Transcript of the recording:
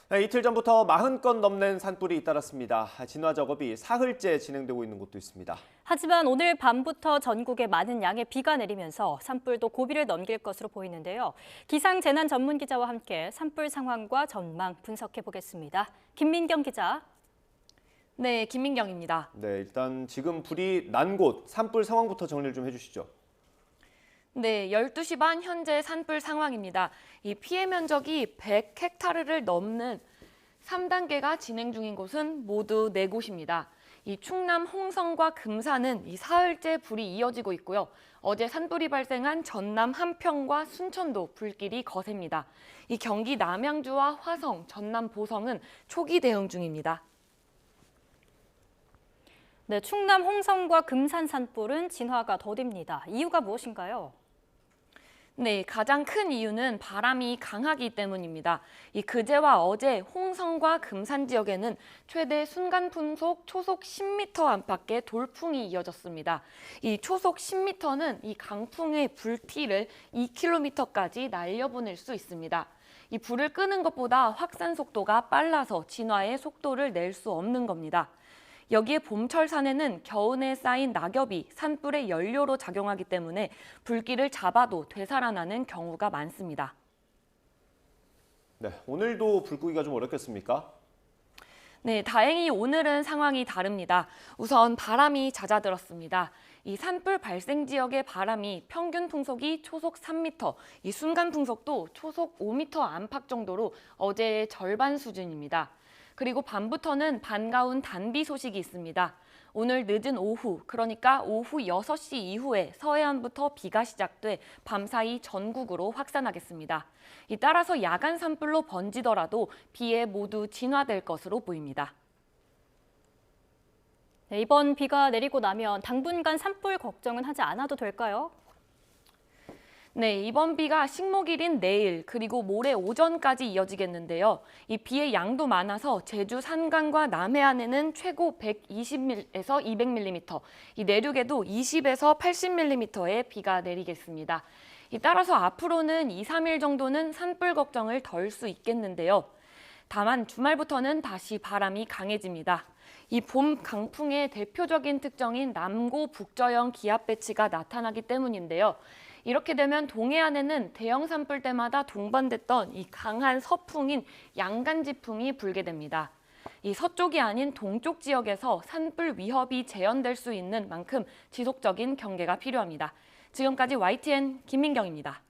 네, 이틀 전부터 40건 넘는 산불이 잇따랐습니다. 진화 작업이 사흘째 진행되고 있는 곳도 있습니다. 하지만 오늘 밤부터 전국에 많은 양의 비가 내리면서 산불도 고비를 넘길 것으로 보이는데요. 기상재난 전문 기자와 함께 산불 상황과 전망 분석해 보겠습니다. 김민경 기자. 네, 김민경입니다. 네, 일단 지금 불이 난 곳 산불 상황부터 정리를 좀 해주시죠. 네, 12시 반 현재 산불 상황입니다. 이 피해 면적이 100헥타르를 넘는 3단계가 진행 중인 곳은 모두 4곳입니다. 이 충남 홍성과 금산은 이 사흘째 불이 이어지고 있고요. 어제 산불이 발생한 전남 한평과 순천도 불길이 거셉니다. 이 경기 남양주와 화성, 전남 보성은 초기 대응 중입니다. 네, 충남 홍성과 금산 산불은 진화가 더딥니다. 이유가 무엇인가요? 네, 가장 큰 이유는 바람이 강하기 때문입니다. 이 그제와 어제 홍성과 금산 지역에는 최대 순간풍속 초속 10m 안팎의 돌풍이 이어졌습니다. 이 초속 10m는 이 강풍의 불티를 2km까지 날려보낼 수 있습니다. 이 불을 끄는 것보다 확산 속도가 빨라서 진화의 속도를 낼 수 없는 겁니다. 여기에 봄철 산에는 겨우내 쌓인 낙엽이 산불의 연료로 작용하기 때문에 불길을 잡아도 되살아나는 경우가 많습니다. 네, 오늘도 불 끄기가 좀 어렵겠습니까? 네, 다행히 오늘은 상황이 다릅니다. 우선 바람이 잦아들었습니다. 이 산불 발생 지역의 바람이 평균 풍속이 초속 3m, 이 순간 풍속도 초속 5m 안팎 정도로 어제의 절반 수준입니다. 그리고 밤부터는 반가운 단비 소식이 있습니다. 오늘 늦은 오후, 그러니까 오후 6시 이후에 서해안부터 비가 시작돼 밤사이 전국으로 확산하겠습니다. 따라서 야간 산불로 번지더라도 비에 모두 진화될 것으로 보입니다. 네, 이번 비가 내리고 나면 당분간 산불 걱정은 하지 않아도 될까요? 네, 이번 비가 식목일인 내일 그리고 모레 오전까지 이어지겠는데요. 이 비의 양도 많아서 제주 산간과 남해안에는 최고 120mm에서 200mm, 이 내륙에도 20에서 80mm의 비가 내리겠습니다. 따라서 앞으로는 2, 3일 정도는 산불 걱정을 덜 수 있겠는데요. 다만 주말부터는 다시 바람이 강해집니다. 이 봄 강풍의 대표적인 특징인 남고 북저형 기압 배치가 나타나기 때문인데요. 이렇게 되면 동해안에는 대형 산불 때마다 동반됐던 이 강한 서풍인 양간지풍이 불게 됩니다. 이 서쪽이 아닌 동쪽 지역에서 산불 위협이 재현될 수 있는 만큼 지속적인 경계가 필요합니다. 지금까지 YTN 김민경입니다.